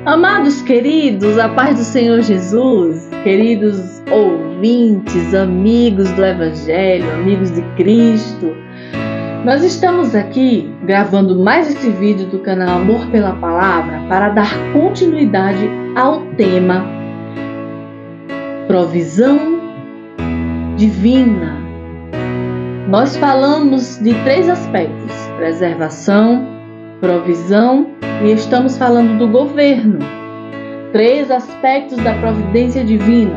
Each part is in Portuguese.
Amados queridos, a paz do Senhor Jesus, queridos ouvintes, amigos do Evangelho, amigos de Cristo, nós estamos aqui gravando mais esse vídeo do canal Amor pela Palavra para dar continuidade ao tema Provisão Divina. Nós falamos de 3 aspectos: preservação, provisão e estamos falando do governo. 3 aspectos da providência divina.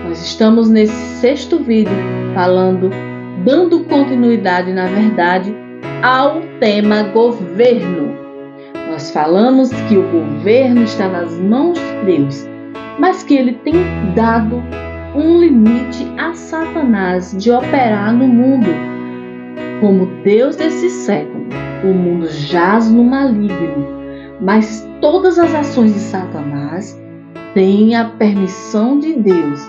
Nós estamos nesse 6º vídeo dando continuidade, na verdade, ao tema governo. Nós falamos que o governo está nas mãos de Deus, mas que ele tem dado um limite a Satanás de operar no mundo. Como Deus desse século, o mundo jaz no maligno, mas todas as ações de Satanás têm a permissão de Deus.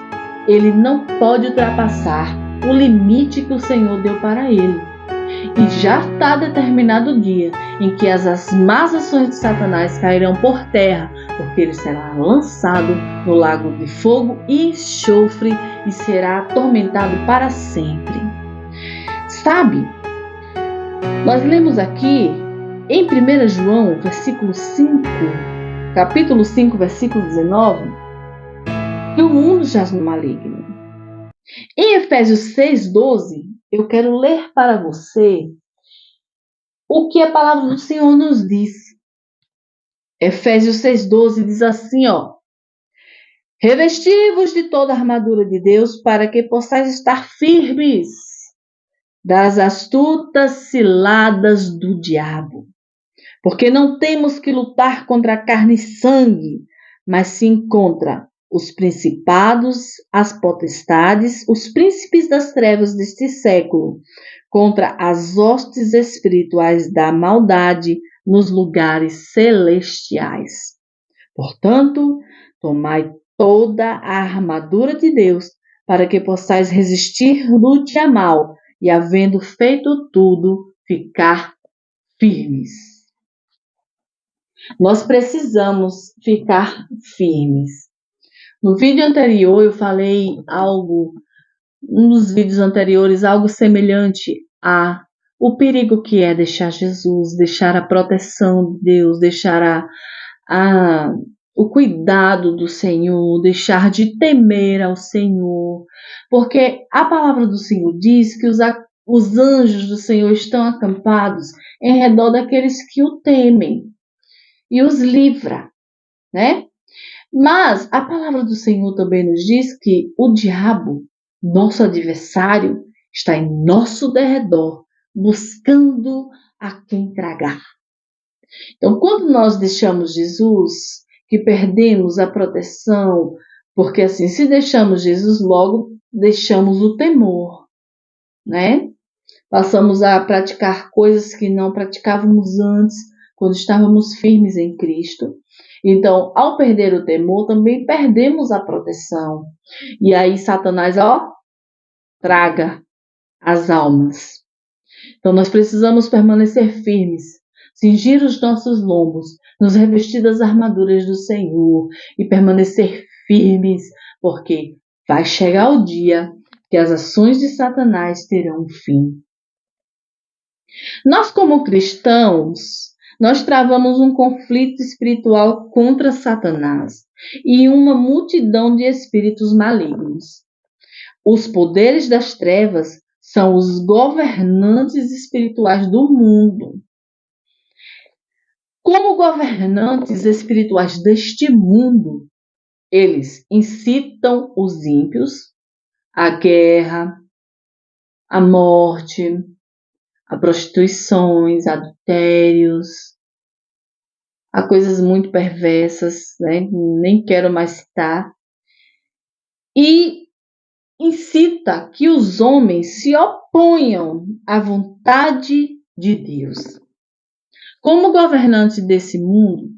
Ele não pode ultrapassar o limite que o Senhor deu para ele. E já está determinado o dia em que as más ações de Satanás cairão por terra, porque ele será lançado no lago de fogo e enxofre e será atormentado para sempre. Sabe, nós lemos aqui em 1 João, capítulo 5, versículo 19, que o mundo jaz no maligno. Em Efésios 6:12, eu quero ler para você o que a palavra do Senhor nos diz. Efésios 6:12 diz assim, revesti-vos de toda a armadura de Deus para que possais estar firmes das astutas ciladas do diabo. Porque não temos que lutar contra a carne e sangue, mas sim contra os principados, as potestades, os príncipes das trevas deste século, contra as hostes espirituais da maldade nos lugares celestiais. Portanto, tomai toda a armadura de Deus, para que possais resistir no dia mal e, havendo feito tudo, ficar firmes. Nós precisamos ficar firmes. No vídeo anterior eu falei um dos vídeos anteriores, algo semelhante a o perigo que é deixar Jesus, deixar a proteção de Deus, deixar o cuidado do Senhor, deixar de temer ao Senhor, porque a palavra do Senhor diz que os anjos do Senhor estão acampados em redor daqueles que o temem e os livra, né? Mas a palavra do Senhor também nos diz que o diabo, nosso adversário, está em nosso derredor, buscando a quem tragar. Então, quando nós deixamos Jesus, que perdemos a proteção, porque assim, se deixamos Jesus, logo deixamos o temor, né? Passamos a praticar coisas que não praticávamos antes, quando estávamos firmes em Cristo. Então, ao perder o temor, também perdemos a proteção. E aí Satanás, traga as almas. Então, nós precisamos permanecer firmes, cingir os nossos lombos, nos revestir das armaduras do Senhor e permanecer firmes, porque vai chegar o dia que as ações de Satanás terão um fim. Nós, como cristãos, nós travamos um conflito espiritual contra Satanás e uma multidão de espíritos malignos. Os poderes das trevas são os governantes espirituais do mundo. Como governantes espirituais deste mundo, eles incitam os ímpios à guerra, à morte, a prostituições, adultérios, a coisas muito perversas, né? Nem quero mais citar. E incita que os homens se oponham à vontade de Deus. Como governante desse mundo,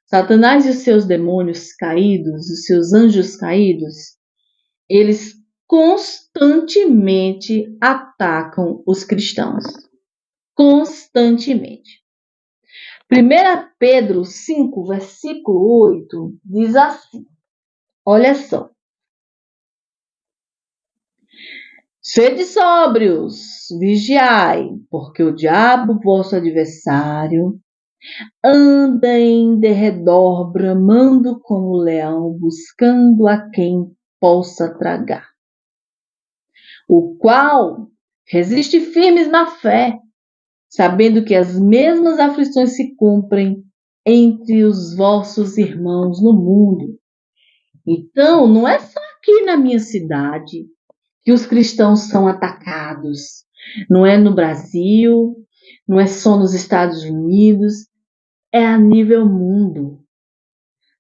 Satanás e os seus demônios caídos, os seus anjos caídos, eles constantemente atacam os cristãos. Constantemente. 1 Pedro 5, versículo 8, diz assim, olha só. Sede sóbrios, vigiai, porque o diabo, vosso adversário, anda em derredor, bramando como leão, buscando a quem possa tragar, o qual resiste firmes na fé, sabendo que as mesmas aflições se cumprem entre os vossos irmãos no mundo. Então, não é só aqui na minha cidade que os cristãos são atacados. Não é no Brasil, não é só nos Estados Unidos, é a nível mundo.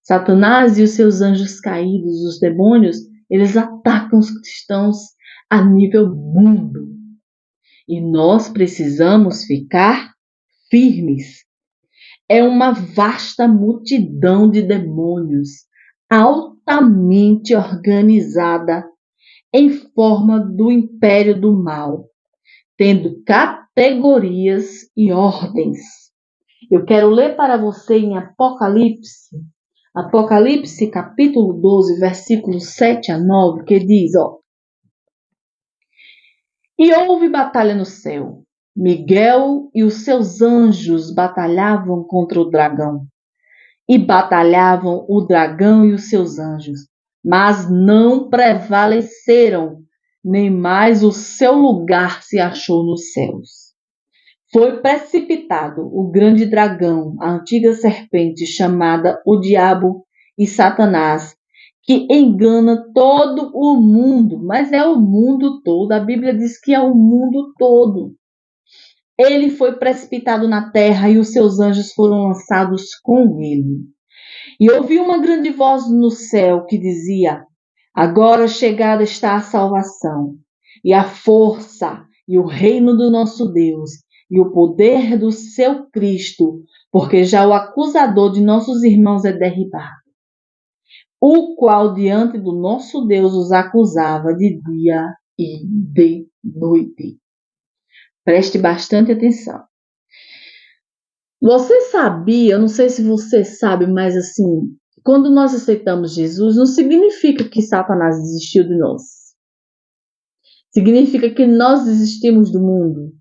Satanás e os seus anjos caídos, os demônios, eles atacam os cristãos a nível mundo. E nós precisamos ficar firmes. É uma vasta multidão de demônios, altamente organizada, em forma do império do mal, tendo categorias e ordens. Eu quero ler para você em Apocalipse capítulo 12, versículos 7 a 9, que diz, E houve batalha no céu. Miguel e os seus anjos batalhavam contra o dragão. E batalhavam o dragão e os seus anjos, mas não prevaleceram, nem mais o seu lugar se achou nos céus. Foi precipitado o grande dragão, a antiga serpente, chamada o Diabo e Satanás, que engana todo o mundo, mas é o mundo todo, a Bíblia diz que é o mundo todo. Ele foi precipitado na terra e os seus anjos foram lançados com ele. E ouvi uma grande voz no céu que dizia, agora chegada está a salvação, e a força, e o reino do nosso Deus, e o poder do seu Cristo, porque já o acusador de nossos irmãos é derribado, o qual diante do nosso Deus os acusava de dia e de noite. Preste bastante atenção. Você sabia, eu não sei se você sabe, mas assim, quando nós aceitamos Jesus, não significa que Satanás desistiu de nós. Significa que nós desistimos do mundo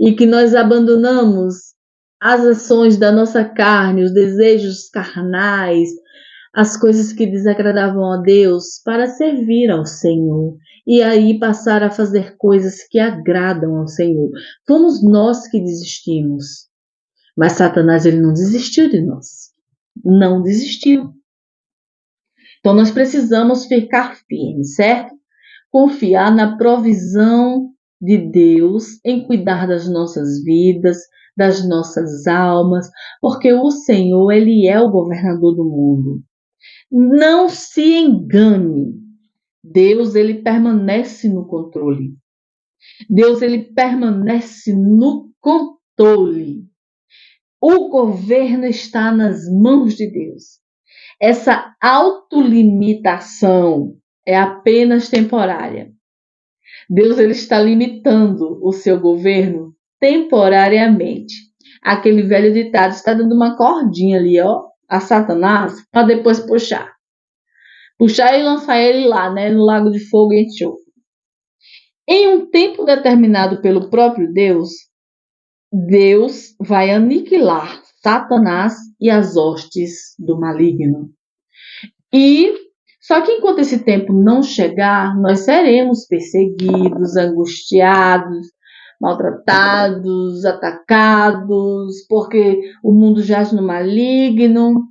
e que nós abandonamos as ações da nossa carne, os desejos carnais, as coisas que desagradavam a Deus para servir ao Senhor e aí passar a fazer coisas que agradam ao Senhor. Fomos nós que desistimos. Mas Satanás ele não desistiu de nós. Não desistiu. Então nós precisamos ficar firmes, certo? Confiar na provisão de Deus em cuidar das nossas vidas, das nossas almas, porque o Senhor, ele é o governador do mundo. Não se engane. Deus, ele permanece no controle. Deus, ele permanece no controle. O governo está nas mãos de Deus. Essa autolimitação é apenas temporária. Deus ele está limitando o seu governo temporariamente. Aquele velho ditado está dando uma cordinha ali, a Satanás, para depois puxar. Puxar e lançar ele lá, no lago de fogo e enxofre. Em um tempo determinado pelo próprio Deus, Deus vai aniquilar Satanás e as hostes do maligno. Só que enquanto esse tempo não chegar, nós seremos perseguidos, angustiados, maltratados, atacados, porque o mundo jaz no maligno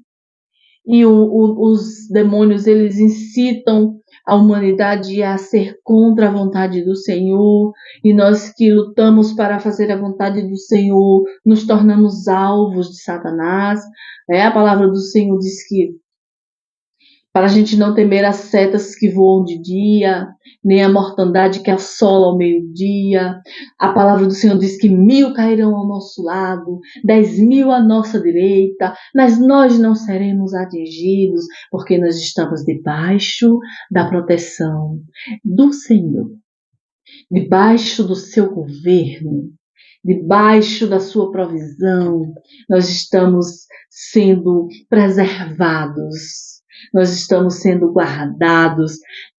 e os demônios eles incitam a humanidade a ser contra a vontade do Senhor, e nós que lutamos para fazer a vontade do Senhor, nos tornamos alvos de Satanás. A palavra do Senhor diz que para a gente não temer as setas que voam de dia, nem a mortandade que assola ao meio-dia. A palavra do Senhor diz que 1000 cairão ao nosso lado, 10.000 à nossa direita, mas nós não seremos atingidos, porque nós estamos debaixo da proteção do Senhor, debaixo do seu governo, debaixo da sua provisão, nós estamos sendo preservados, nós estamos sendo guardados.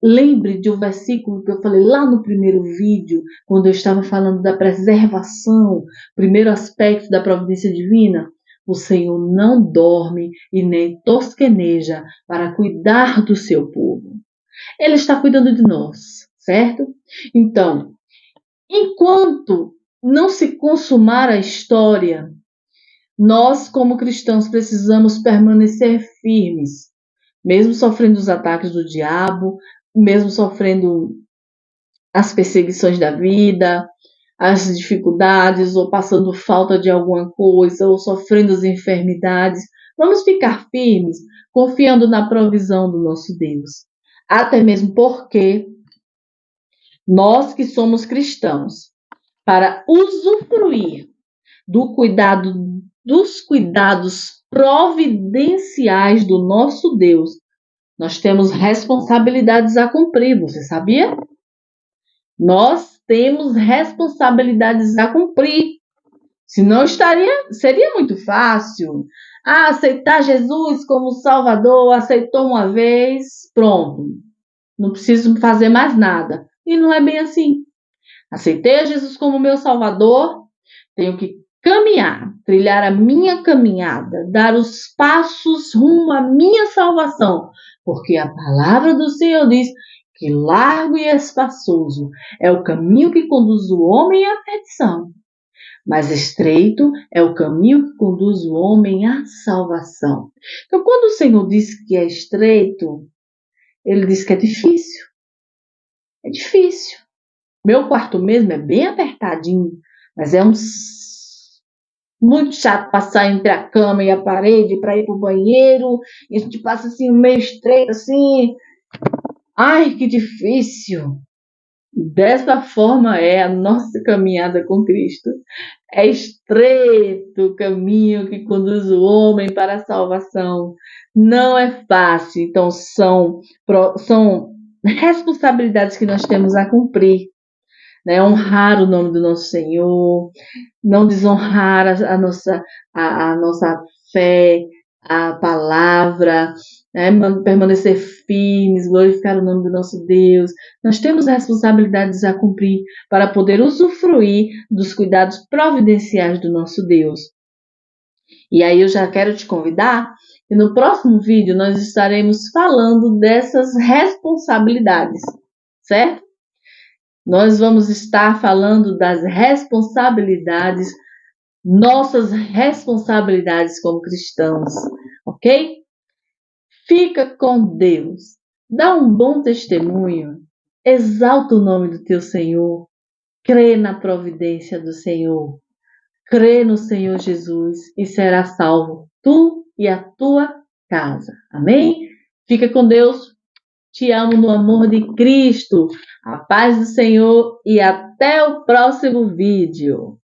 Lembre de um versículo que eu falei lá no primeiro vídeo, quando eu estava falando da preservação, primeiro aspecto da providência divina. O Senhor não dorme e nem tosqueneja para cuidar do seu povo. Ele está cuidando de nós, certo? Então, enquanto não se consumar a história, nós, como cristãos, precisamos permanecer firmes, mesmo sofrendo os ataques do diabo, mesmo sofrendo as perseguições da vida, as dificuldades, ou passando falta de alguma coisa, ou sofrendo as enfermidades. Vamos ficar firmes, confiando na provisão do nosso Deus. Até mesmo porque nós que somos cristãos, para usufruir dos cuidados providenciais do nosso Deus, nós temos responsabilidades a cumprir, você sabia? Nós temos responsabilidades a cumprir. Senão seria muito fácil. Aceitar Jesus como Salvador, aceitou uma vez, pronto. Não preciso fazer mais nada. E não é bem assim. Aceitei Jesus como meu Salvador, tenho que caminhar, trilhar a minha caminhada, dar os passos rumo à minha salvação, porque a palavra do Senhor diz que largo e espaçoso é o caminho que conduz o homem à perdição, mas estreito é o caminho que conduz o homem à salvação. Então, quando o Senhor diz que é estreito, Ele diz que é difícil. É difícil. Meu quarto mesmo é bem apertadinho, mas é muito chato passar entre a cama e a parede para ir pro banheiro. E a gente passa assim, meio estreito, assim. Ai, que difícil! Dessa forma é a nossa caminhada com Cristo. É estreito o caminho que conduz o homem para a salvação. Não é fácil. Então, são responsabilidades que nós temos a cumprir. Né? Honrar o nome do nosso Senhor, não desonrar a nossa fé, a palavra, né? Permanecer firmes, glorificar o nome do nosso Deus. Nós temos responsabilidades a cumprir para poder usufruir dos cuidados providenciais do nosso Deus. E aí eu já quero te convidar que no próximo vídeo nós estaremos falando dessas responsabilidades, certo? Nós vamos estar falando das responsabilidades, nossas responsabilidades como cristãos, ok? Fica com Deus, dá um bom testemunho, exalta o nome do teu Senhor, crê na providência do Senhor, crê no Senhor Jesus e será salvo, tu e a tua casa. Amém? Fica com Deus. Te amo no amor de Cristo. A paz do Senhor e até o próximo vídeo.